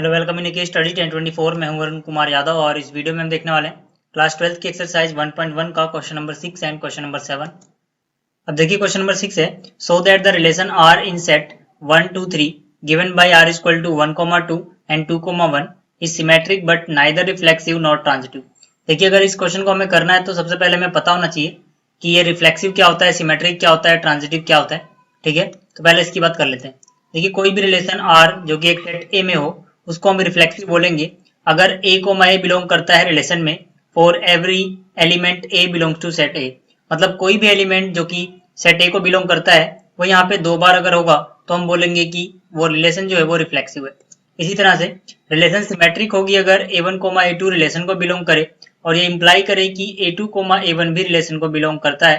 Hello welcome in के study 1024 में हूं वरुण कुमार यादव और इस वीडियो में हम देखने वाले हैं क्लास 12 की एक्सरसाइज 1.1 का question number 6 and question number 7। अब देखिए क्वेश्चन नंबर 6 है so that the relation R in set 1 2 3 given by R equal to 1, 2 and 2, 1 is symmetric but neither reflexive not transitive. देखिए अगर इस क्वेश्चन को हमें करना है तो सबसे पहले हमें पता होना चाहिए कि ये रिफ्लेक्सिव क्या होता है, सिमेट्रिक क्या होता है, ट्रांजिटिव क्या होता है। ठीक है, तो पहले इसकी बात कर लेते हैं। देखिए कोई भी रिलेशन आर जो कि एक सेट ए में हो उसको हम रिफ्लेक्सिव बोलेंगे अगर ए को ए बिलोंग करता है रिलेशन में for every element A belongs to set A. मतलब कोई भी एलिमेंट जो कि सेट ए को बिलोंग करता है वो यहाँ पे 2 बार अगर होगा तो हम बोलेंगे कि वो रिलेशन जो है वो रिफ्लेक्सिव है। इसी तरह से रिलेशन सिमेट्रिक होगी अगर A1, A2 रिलेशन को बिलोंग करे और ये इंप्लाई करे कि A2, A1 भी रिलेशन को बिलोंग करता है।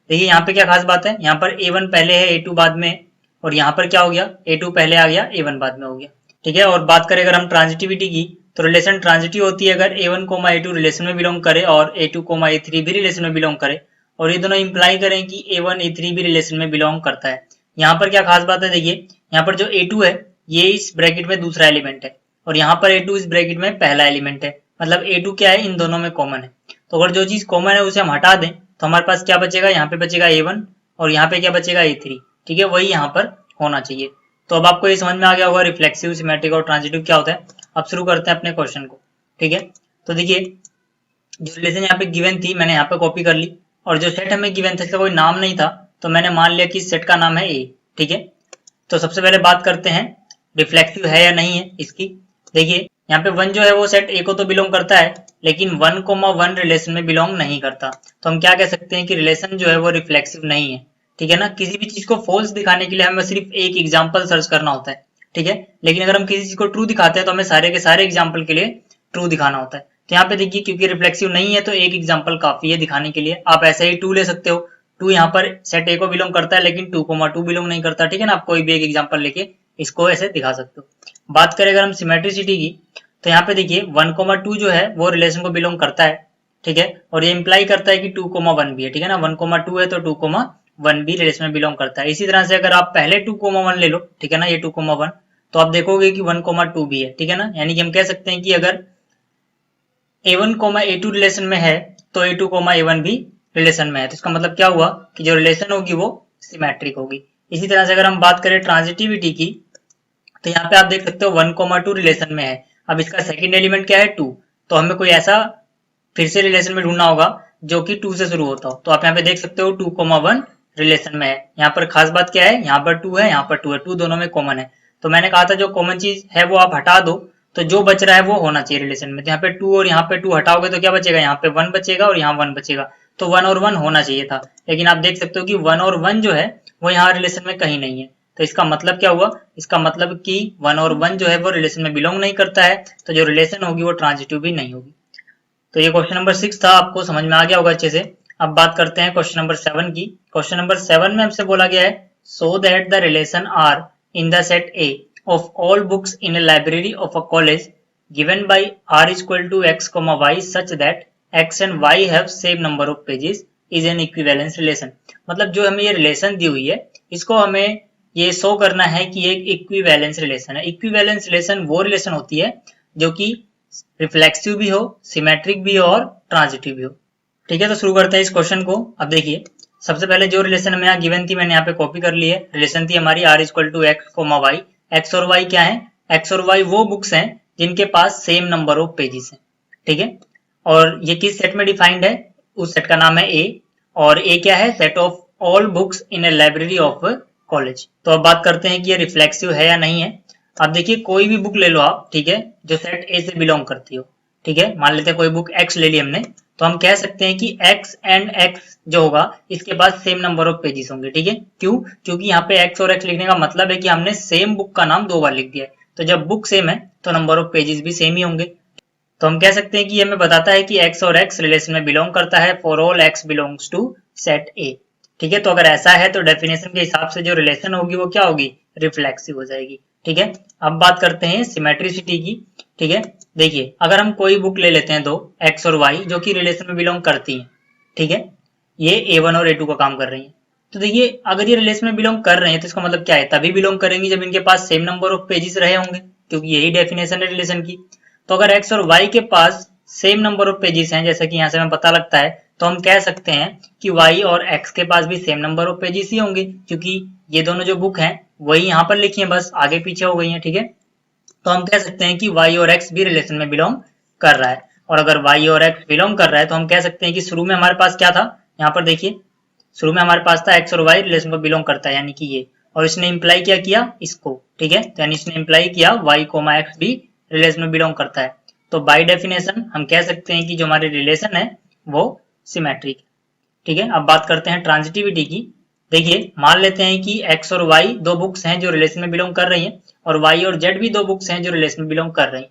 देखिए यहाँ पे क्या खास बात है, यहाँ पर A1 पहले है A2 बाद में, और यहाँ पर क्या हो गया A2 पहले आ गया A1 बाद में हो गया। ठीक है, और बात करें अगर हम ट्रांजिटिविटी की तो रिलेशन ट्रांजिटिव होती है अगर A1, A2 रिलेशन में बिलोंग करे और A2, A3 भी रिलेशन में बिलोंग करे और ये दोनों इंप्लाई करें कि A1, A3 भी रिलेशन में बिलोंग करता है। यहाँ पर क्या खास बात है, देखिए यहाँ पर जो A2 है ये इस ब्रैकेट में दूसरा एलिमेंट है और यहाँ पर A2 इस ब्रैकेट में पहला एलिमेंट है। मतलब A2 क्या है, इन दोनों में कॉमन है। तो अगर जो चीज कॉमन है उसे हम हटा दें तो हमारे पास क्या बचेगा, यहाँ पे बचेगा A1 और यहाँ पे क्या बचेगा A3। ठीक है, वही यहाँ पर होना चाहिए। तो अब आपको ये समझ में आ गया होगा रिफ्लेक्सिव, सिमेट्रिक और ट्रांजिटिव क्या होता है। अब शुरू करते हैं अपने क्वेश्चन को। ठीक है, तो देखिए जो रिलेशन यहाँ पे गिवन थी मैंने यहाँ पे कॉपी कर ली और जो सेट हमें गिवन था इसका कोई नाम नहीं था तो मैंने मान लिया कि इस सेट का नाम है ए। ठीक है, तो सबसे पहले बात करते हैं रिफ्लेक्सिव है या नहीं है इसकी। देखिए यहाँ पे 1 जो है वो सेट ए को तो बिलोंग करता है लेकिन 1, 1 रिलेशन में बिलोंग नहीं करता। तो हम क्या कह सकते हैं कि रिलेशन जो है वो रिफ्लेक्सिव नहीं है। ठीक है ना, किसी भी चीज को फॉल्स दिखाने के लिए हमें सिर्फ एक एग्जाम्पल सर्च करना होता है। ठीक है, लेकिन अगर हम किसी चीज को ट्रू दिखाते हैं तो हमें सारे के सारे एग्जाम्पल के लिए ट्रू दिखाना होता है। तो यहाँ पे देखिए क्योंकि रिफ्लेक्सिव नहीं है तो एक एग्जाम्पल काफी है दिखाने के लिए। आप ऐसे ही 2 ले सकते हो, 2 यहाँ पर सेट ए को बिलोंग करता है लेकिन 2, 2 बिलोंग नहीं करता। ठीक है ना, आप कोई भी एक एग्जाम्पल लेके इसको ऐसे दिखा सकते हो। बात करें अगर हम सिमेट्रिसिटी की तो यहाँ पे देखिए 1, 2 जो है वो रिलेशन को बिलोंग करता है। ठीक है, और ये इंप्लाई करता है कि 2, 1 भी है। ठीक है ना, 1, 2 है तो 2, 1 भी रिलेशन में बिलोंग करता है। इसी तरह से अगर आप पहले 2, 1 ले लो, ठीक है ना, ये 2, 1 तो आप देखोगे कि 1, 2 भी है। ठीक है ना, यानी कि हम कह सकते हैं कि अगर A1, A2 रिलेशन में है तो A2, A1 भी रिलेशन में है। तो इसका मतलब क्या हुआ कि जो रिलेशन होगी वो सिमेट्रिक होगी। इसी तरह से अगर हम बात करें ट्रांजिटिविटी की तो यहाँ पे आप देख सकते हो 1, 2 रिलेशन में है। अब इसका सेकंड एलिमेंट क्या है 2, तो हमें कोई ऐसा फिर से रिलेशन में ढूंढना होगा जो कि 2 से शुरू होता हो। तो आप यहाँ पे देख सकते हो 2, 1 रिलेशन में है। यहाँ पर खास बात क्या है, यहाँ पर 2 है, यहाँ पर 2 है, 2 दोनों में कॉमन है। तो मैंने कहा था जो कॉमन चीज है वो आप हटा दो तो जो बच रहा है वो होना चाहिए रिलेशन में। तो यहाँ पे 2 और यहाँ पे 2 हटाओगे तो क्या बचेगा, यहाँ पे 1 बचेगा और यहाँ 1 बचेगा। तो 1 और 1 होना चाहिए था, लेकिन आप देख सकते हो कि 1 और 1 जो है वो यहाँ रिलेशन में कहीं नहीं है। तो इसका मतलब क्या हुआ, इसका मतलब कि 1 और 1 जो है वो रिलेशन में बिलोंग नहीं करता है। तो जो रिलेशन होगी वो ट्रांजिटिव भी नहीं होगी। तो ये क्वेश्चन नंबर 6 था, आपको समझ में आ गया होगा अच्छे से। अब बात करते हैं क्वेश्चन नंबर 7 की। क्वेश्चन नंबर 7 में हमसे बोला गया है so that the relation R in the set A of all books in a library of a college given by R equal to x, y such that x and y have same number of pages is an equivalence relation. मतलब जो हमें ये relation दी हुई है इसको हमें ये show करना है कि एक इक्विवेलेंस रिलेशन है। इक्विवेलेंस रिलेशन वो रिलेशन होती है जो कि रिफ्लेक्सिव भी हो, सिमेट्रिक भी हो और ट्रांजिटिव भी हो। ठीक है, तो शुरू करते हैं इस क्वेश्चन को। अब देखिए सबसे पहले जो रिलेशन हमें यहाँ गिवन थी मैंने यहाँ पे कॉपी कर ली है। रिलेशन थी हमारी R equal to X, Y. X और वाई क्या है, एक्स और वाई वो बुक्स हैं जिनके पास सेम नंबर ऑफ पेजेस हैं। ठीक है, और ये किस सेट में डिफाइंड है, उस सेट का नाम है ए, और ए क्या है, set of all books in a library of college. तो अब बात करते हैं कि ये रिफ्लेक्सिव है या नहीं है। अब देखिए कोई भी बुक ले लो आप, ठीक है, जो सेट ए से बिलोंग करती हो। ठीक है, मान लेते हैं कोई बुक एक्स ले ली हमने, तो हम कह सकते हैं कि एक्स एंड एक्स जो होगा इसके पास सेम नंबर ऑफ पेजेस होंगे। ठीक है, क्यों, क्योंकि यहाँ पे एक्स और एक्स लिखने का मतलब है कि हमने सेम बुक का नाम 2 बार लिख दिया है। तो जब बुक सेम है तो नंबर ऑफ पेजेस भी सेम ही होंगे। तो हम कह सकते हैं कि हमें बताता है कि एक्स और एक्स रिलेशन में बिलोंग करता है for all X belongs to set A. ठीक है, तो अगर ऐसा है तो डेफिनेशन के हिसाब से जो रिलेशन होगी वो क्या होगी, रिफ्लेक्सिव हो जाएगी। ठीक है, अब बात करते हैं सिमेट्रिसिटी की। ठीक है, देखिए अगर हम कोई बुक ले लेते हैं दो, एक्स और वाई, जो कि रिलेशन में बिलोंग करती हैं। ठीक है, ये A1 और A2 का काम कर रही हैं। तो देखिए अगर ये रिलेशन में बिलोंग कर रहे हैं तो इसका मतलब क्या है, तभी बिलोंग करेंगी जब इनके पास सेम नंबर ऑफ पेजेस रहे होंगे। क्योंकि यही डेफिनेशन है रिलेशन की। तो अगर x और y के पास सेम नंबर ऑफ पेजेस हैं, जैसा कि यहाँ से हमें पता लगता है, तो हम कह सकते हैं कि y और x के पास भी सेम नंबर ऑफ पेजेस ही होंगे, क्योंकि ये दोनों जो बुक हैं वही यहाँ पर लिखी है, बस आगे पीछे हो गई हैं, ठीक है। तो हम कह सकते हैं कि y और x भी रिलेशन में बिलोंग कर रहा है। और अगर y और x बिलोंग कर रहा है तो हम कह सकते हैं कि शुरू में हमारे पास क्या था, यहाँ पर देखिए शुरू में हमारे पास था x और y रिलेशन में बिलोंग करता है, यानी कि ये, और इसने इंप्लाई क्या किया, इसको, ठीक है। तो यानी इसने इंप्लाई किया y, x भी रिलेशन में बिलोंग करता है। तो बाय डेफिनेशन हम कह सकते हैं कि जो हमारे रिलेशन है वो सिमेट्रिक, ठीक है। अब बात करते हैं ट्रांजिटिविटी की। देखिए मान लेते हैं कि x और y दो बुक्स हैं जो रिलेशन में बिलोंग कर रही हैं, और y और z भी दो बुक्स हैं जो रिलेशन में बिलोंग कर रही हैं।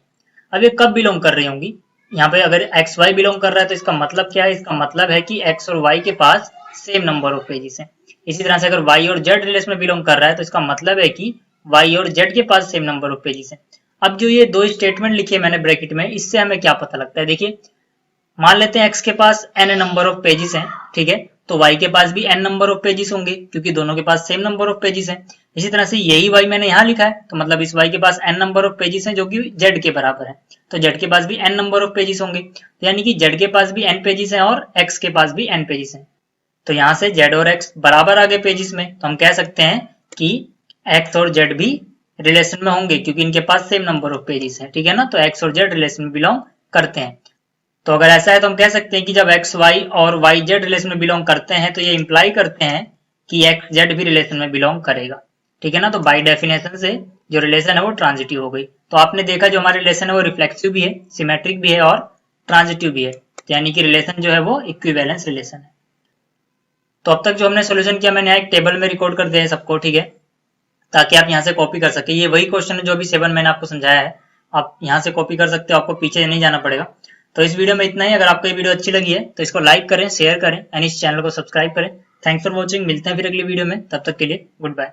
अब ये कब बिलोंग कर रही होंगी, यहाँ पे अगर एक्स वाई बिलोंग कर रहा है तो इसका मतलब क्या है, इसका मतलब है कि एक्स और वाई के पास सेम नंबर ऑफ पेजेस हैं। इसी तरह से अगर वाई और जेड रिलेशन में बिलोंग कर रहा है तो इसका मतलब है कि वाई और जेड के पास सेम नंबर ऑफ पेजेस हैं। अब जो ये दो स्टेटमेंट लिखे मैंने ब्रैकेट में, इससे हमें क्या पता लगता है, देखिए मान लेते हैं एक्स के पास n नंबर ऑफ पेजेस हैं, ठीक है, तो y के पास भी n नंबर ऑफ पेजेस होंगे क्योंकि दोनों के पास सेम नंबर ऑफ पेजेस हैं। इसी तरह से यही y मैंने यहाँ लिखा है, तो मतलब इस y के पास n नंबर ऑफ पेजेस हैं जो कि z के बराबर है, तो z के पास भी n नंबर ऑफ पेजेस होंगे, तो यानी कि z के पास भी n पेजेस हैं और x के पास भी n पेजेस हैं। तो यहाँ से z और x बराबर आ गए पेजेस में, तो हम कह सकते हैं कि x और z भी रिलेशन में होंगे क्योंकि इनके पास सेम नंबर ऑफ पेजेस हैं, ठीक है ना। तो x और z रिलेशन में बिलोंग करते हैं। तो अगर ऐसा है तो हम कह सकते हैं कि जब एक्स वाई और वाई जेड रिलेशन में बिलोंग करते हैं तो ये इंप्लाई करते हैं कि एक्स जेड भी रिलेशन में बिलोंग करेगा, ठीक है ना। तो बाय डेफिनेशन से जो रिलेशन है वो ट्रांजिटिव हो गई। तो आपने देखा जो हमारा रिलेशन है वो रिफ्लेक्सिव भी है, सिमेट्रिक भी है और ट्रांजिटिव भी है, यानी कि रिलेशन जो है वो इक्विवेलेंस रिलेशन है। तो अब तक जो हमने सोल्यूशन किया मैंने एक टेबल में रिकॉर्ड कर दिया है सबको, ठीक है, ताकि आप यहाँ से कॉपी कर सके। ये वही क्वेश्चन है जो अभी 7 मैंने आपको समझाया है, आप यहाँ से कॉपी कर सकते हो, आपको पीछे नहीं जाना पड़ेगा। तो इस वीडियो में इतना ही। अगर आपको ये वीडियो अच्छी लगी है तो इसको लाइक करें, शेयर करें एंड इस चैनल को सब्सक्राइब करें। थैंक्स फॉर वॉचिंग, मिलते हैं फिर अगली वीडियो में, तब तक के लिए गुड बाय।